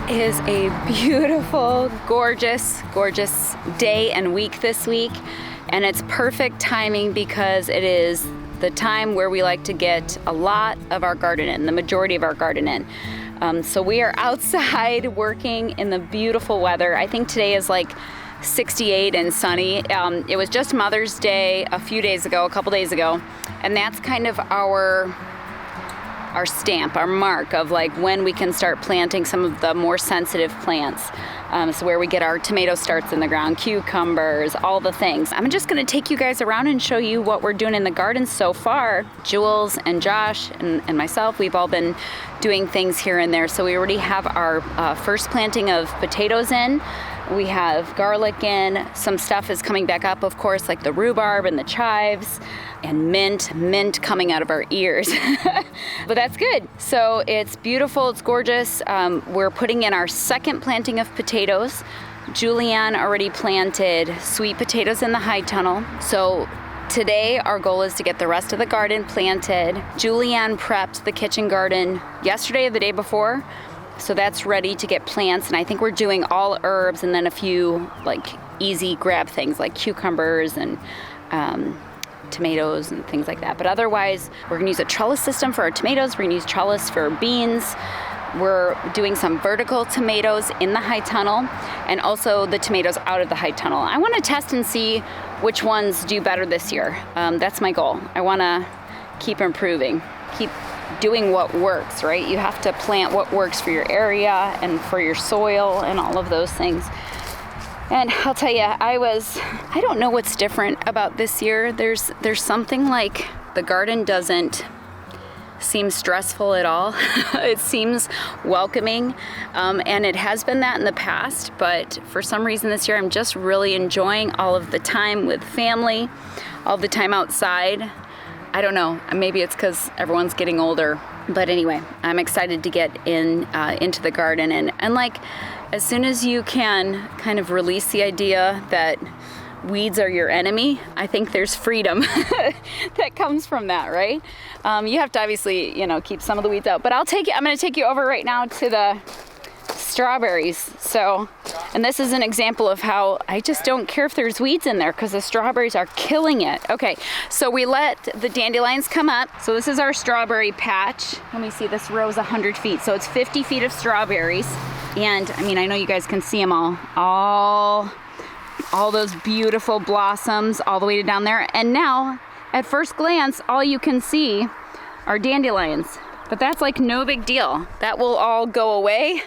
It is a beautiful, gorgeous, gorgeous day and week this week. And it's perfect timing because it is the time where we like to get a lot of our garden in, the majority of our garden in. So we are outside working in the beautiful weather. I think today is like 68 and sunny. It was just Mother's Day a couple days ago. And that's kind of our stamp, our mark of like when we can start planting some of the more sensitive plants. So where we get our tomato starts in the ground, cucumbers, all the things. I'm just gonna take you guys around and show you what we're doing in the garden so far. Jules and Josh and myself, we've all been doing things here and there. So we already have our first planting of potatoes in. We have garlic in. Some stuff is coming back up, of course, like the rhubarb and the chives and mint coming out of our ears. But that's good. So it's beautiful, it's gorgeous. We're putting in our second planting of potatoes. Julianne already planted sweet potatoes in the high tunnel. So today our goal is to get the rest of the garden planted. Julianne prepped the kitchen garden yesterday or the day before. So that's ready to get plants, and I think we're doing all herbs and then a few like easy grab things like cucumbers and tomatoes and things like that. But otherwise, we're gonna use a trellis system for our tomatoes. We're gonna use trellis for beans. We're doing some vertical tomatoes in the high tunnel and also the tomatoes out of the high tunnel. I wanna test and see which ones do better this year. That's my goal. I wanna keep improving, keep doing what works, right? You have to plant what works for your area and for your soil and all of those things. And I'll tell you, I don't know what's different about this year. There's something like the garden doesn't seem stressful at all. It seems welcoming, and it has been that in the past, but for some reason this year I'm just really enjoying all of the time with family, all the time outside. I don't know, maybe it's because everyone's getting older, but anyway, I'm excited to get into the garden and like as soon as you can kind of release the idea that weeds are your enemy, I think there's freedom that comes from that, right? You have to obviously, keep some of the weeds out, but I'm gonna take you over right now to the strawberries. So, and this is an example of how I just don't care if there's weeds in there because the strawberries are killing it. Okay, so we let the dandelions come up. So this is our strawberry patch. Let me see, this row's 100 feet. So it's 50 feet of strawberries. And I know you guys can see them all those beautiful blossoms all the way down there. And now, at first glance, all you can see are dandelions. But that's like no big deal. That will all go away.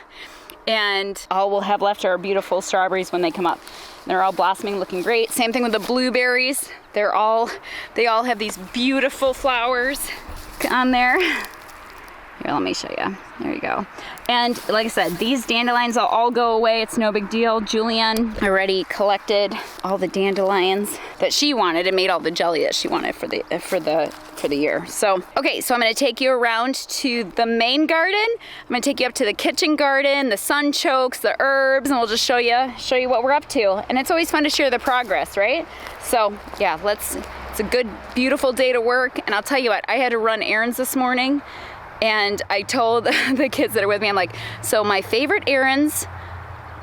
And all we'll have left are beautiful strawberries when they come up. They're all blossoming, looking great. Same thing with the blueberries. They all have these beautiful flowers on there. Here, let me show you. There you go. And like I said, these dandelions will all go away. It's no big deal. Julianne already collected all the dandelions that she wanted and made all the jelly that she wanted for the year. So, okay, so I'm going to take you around to the main garden. I'm going to take you up to the kitchen garden, the sunchokes, the herbs, and we'll just show you what we're up to. And it's always fun to share the progress, right? So, yeah, it's a good, beautiful day to work. And I'll tell you what, I had to run errands this morning. And I told the kids that are with me, I'm like, so my favorite errands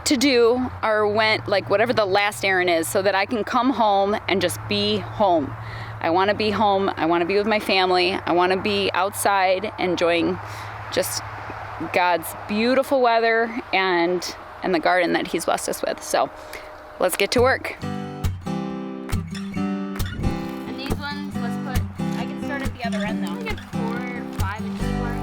to do are whatever the last errand is so that I can come home and just be home. I want to be home. I want to be with my family. I want to be outside enjoying just God's beautiful weather and the garden that He's blessed us with. So let's get to work. And these ones, I can start at the other end though. I get 4 or 5 inches apart.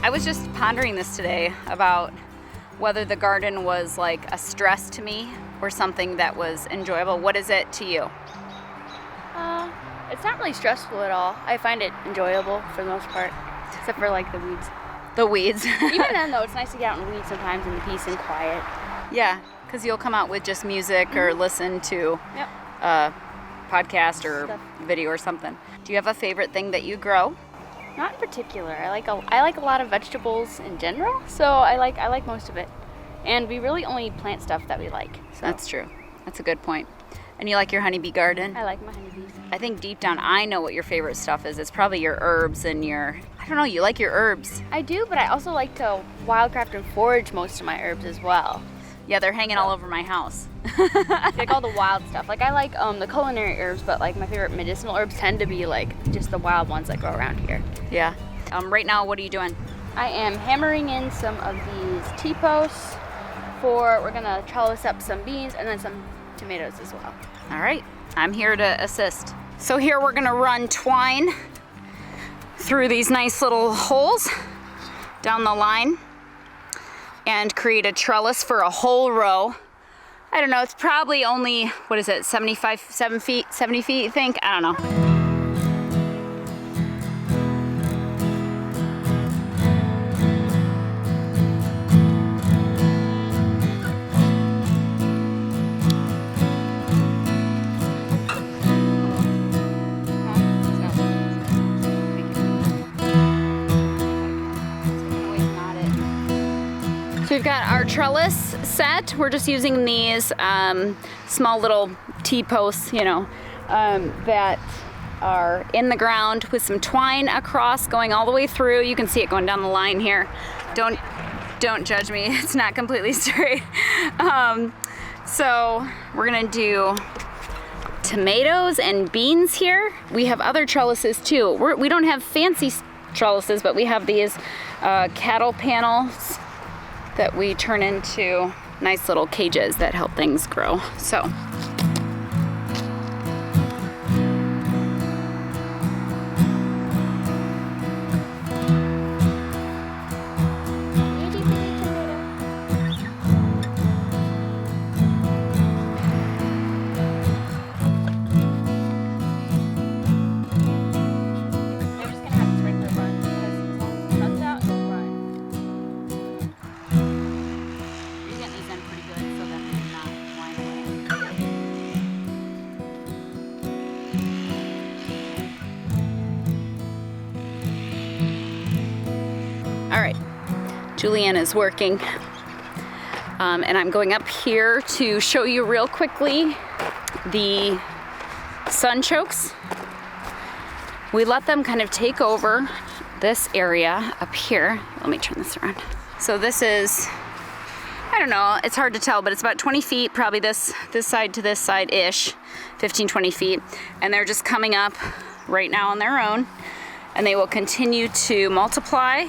I was just pondering this today about whether the garden was like a stress to me or something that was enjoyable. What is it to you? It's not really stressful at all. I find it enjoyable for the most part, except for like the weeds. The weeds. Even then though, it's nice to get out in the weeds sometimes in the peace and quiet. Yeah, because you'll come out with just music or listen to a podcast or video or something. Do you have a favorite thing that you grow? Not in particular. I like a lot of vegetables in general, so I like most of it. And we really only plant stuff that we like. So. That's true. That's a good point. And you like your honeybee garden? I like my honeybees. I think deep down I know what your favorite stuff is. It's probably your herbs and I don't know, you like your herbs. I do, but I also like to wildcraft and forage most of my herbs as well. Yeah, they're hanging all over my house. Like all the wild stuff. Like I like the culinary herbs, but like my favorite medicinal herbs tend to be like just the wild ones that grow around here. Yeah. Right now, what are you doing? I am hammering in some of these T-posts we're gonna trellis up some beans and then some tomatoes as well. All right, I'm here to assist. So here we're gonna run twine through these nice little holes down the line and create a trellis for a whole row. I don't know, it's probably only, 70 feet, you think? I don't know. So we've got our trellis set. We're just using these small little T-posts, that are in the ground with some twine across going all the way through. You can see it going down the line here. Don't judge me, it's not completely straight. So we're gonna do tomatoes and beans here. We have other trellises too. We don't have fancy trellises, but we have these cattle panels that we turn into nice little cages that help things grow. So. All right, Julianne is working, and I'm going up here to show you real quickly the sunchokes. We let them kind of take over this area up here. Let me turn this around. So this is, I don't know, it's hard to tell, but it's about 20 feet, probably this side to this side-ish, 15, 20 feet. And they're just coming up right now on their own, and they will continue to multiply.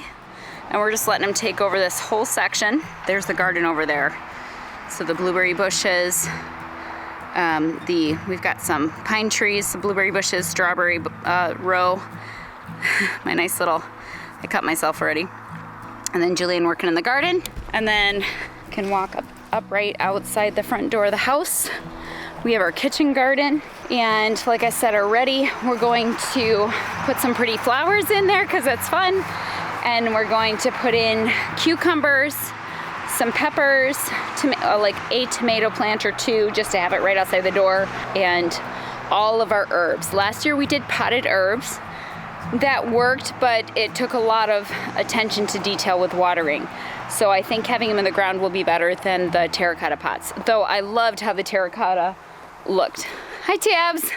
And we're just letting them take over this whole section. There's the garden over there. So the blueberry bushes, we've got some pine trees, some blueberry bushes, strawberry row. My nice little, I cut myself already. And then Julian working in the garden. And then can walk up right outside the front door of the house. We have our kitchen garden. And like I said already, we're going to put some pretty flowers in there because that's fun. And we're going to put in cucumbers, some peppers, like a tomato plant or two just to have it right outside the door, and all of our herbs. Last year we did potted herbs. That worked, but it took a lot of attention to detail with watering. So I think having them in the ground will be better than the terracotta pots. Though I loved how the terracotta looked. Hi, Tabs.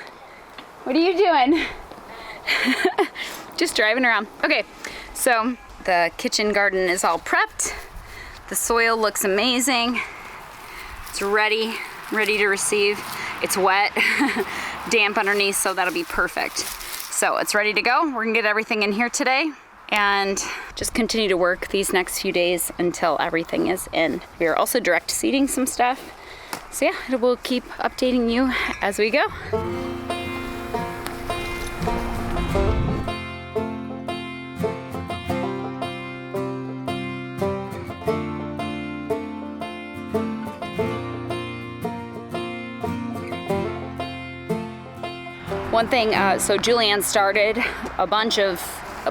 What are you doing? Just driving around. Okay. So the kitchen garden is all prepped. The soil looks amazing. It's ready to receive. It's wet, damp underneath, so that'll be perfect. So it's ready to go. We're gonna get everything in here today and just continue to work these next few days until everything is in. We are also direct seeding some stuff. So yeah, we'll keep updating you as we go. one thing, so Julianne started a bunch of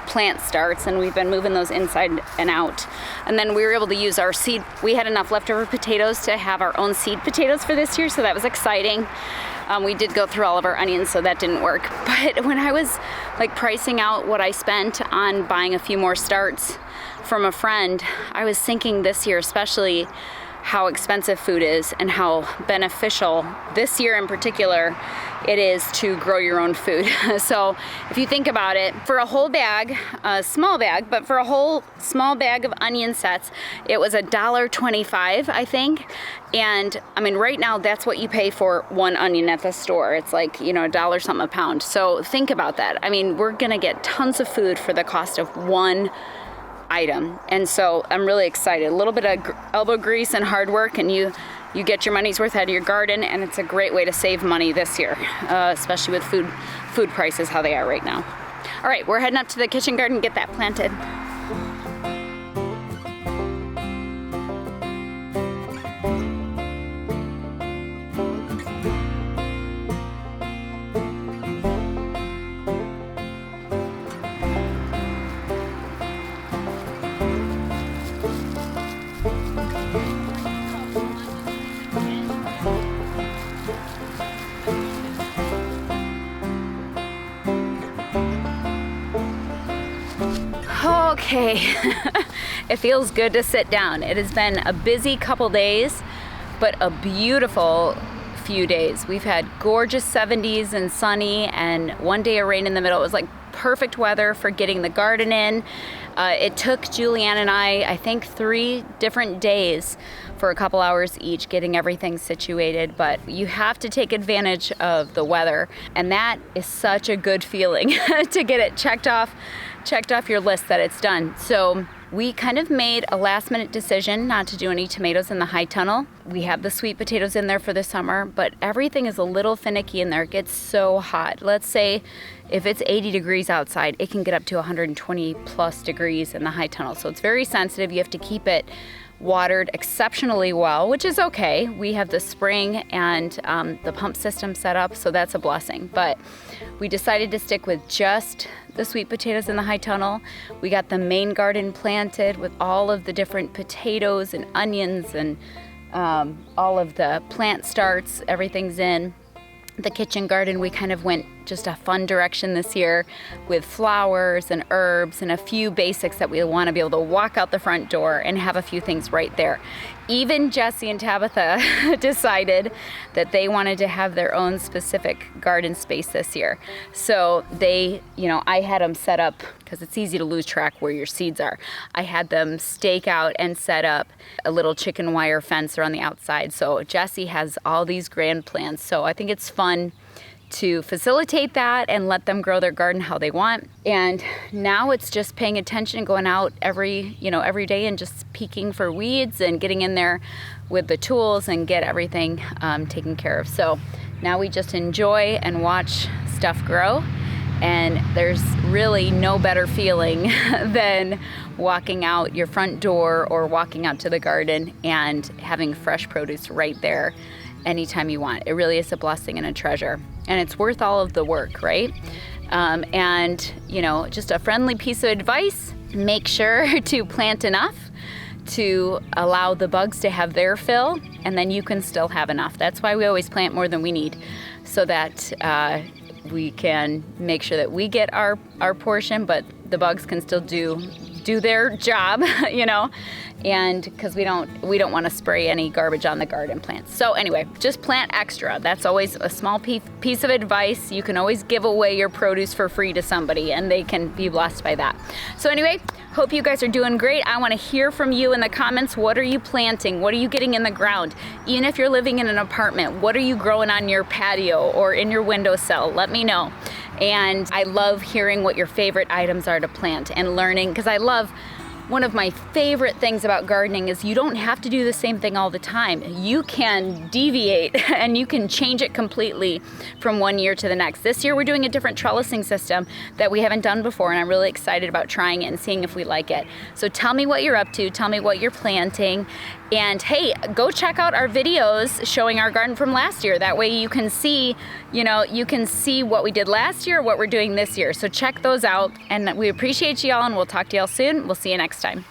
plant starts, and we've been moving those inside and out. And then we were able to use our seed. We had enough leftover potatoes to have our own seed potatoes for this year, so that was exciting. We did go through all of our onions, so that didn't work. But when I was like pricing out what I spent on buying a few more starts from a friend, I was thinking this year especially how expensive food is and how beneficial this year in particular it is to grow your own food. So if you think about it, for a whole bag, a small bag, but for a whole small bag of onion sets, it was $1.25, I think. And I mean, right now that's what you pay for one onion at the store. It's like, $1 something a pound. So think about that. I mean, we're gonna get tons of food for the cost of one item. And so I'm really excited. A little bit of elbow grease and hard work, and you get your money's worth out of your garden, and it's a great way to save money this year, especially with food prices how they are right now. All right, we're heading up to the kitchen garden to get that planted. Okay, it feels good to sit down. It has been a busy couple days, but a beautiful few days. We've had gorgeous 70s and sunny, and one day of rain in the middle. It was like perfect weather for getting the garden in. It took Julianne and I think 3 different days for a couple hours each getting everything situated, but you have to take advantage of the weather, and that is such a good feeling to get it checked off your list that it's done. So we kind of made a last minute decision not to do any tomatoes in the high tunnel. We have the sweet potatoes in there for the summer, but everything is a little finicky in there. It gets so hot. Let's say if it's 80 degrees outside, it can get up to 120 plus degrees in the high tunnel. So it's very sensitive. You have to keep it watered exceptionally well, which is okay. We have the spring and the pump system set up, so that's a blessing. But we decided to stick with just the sweet potatoes in the high tunnel. We got the main garden planted with all of the different potatoes and onions and all of the plant starts. Everything's in. The kitchen garden, we kind of went just a fun direction this year with flowers and herbs and a few basics that we want to be able to walk out the front door and have a few things right there. Even Jesse and Tabitha decided that they wanted to have their own specific garden space this year. So they, I had them set up, because it's easy to lose track where your seeds are. I had them stake out and set up a little chicken wire fence around the outside. So Jesse has all these grand plans. So I think it's fun to facilitate that and let them grow their garden how they want. And now it's just paying attention and going out every day and just peeking for weeds and getting in there with the tools and get everything taken care of. So now we just enjoy and watch stuff grow. And there's really no better feeling than walking out your front door or walking out to the garden and having fresh produce right there anytime you want. It really is a blessing and a treasure. And it's worth all of the work, right? And just a friendly piece of advice, make sure to plant enough to allow the bugs to have their fill, and then you can still have enough. That's why we always plant more than we need, so that we can make sure that we get our portion, but the bugs can still do their job, and because we don't want to spray any garbage on the garden plants. So anyway, just plant extra. That's always a small piece of advice. You can always give away your produce for free to somebody, and they can be blessed by that. So anyway, hope you guys are doing great. I want to hear from you in the comments. What are you planting? What are you getting in the ground? Even if you're living in an apartment, what are you growing on your patio or in your windowsill? Let me know. And I love hearing what your favorite items are to plant and learning, because I love One of my favorite things about gardening is you don't have to do the same thing all the time. You can deviate and you can change it completely from one year to the next. This year we're doing a different trellising system that we haven't done before, and I'm really excited about trying it and seeing if we like it. So tell me what you're up to, tell me what you're planting, and hey, go check out our videos showing our garden from last year. That way you can see, you can see what we did last year, what we're doing this year. So check those out, and we appreciate you all, and we'll talk to y'all soon. We'll see you next time.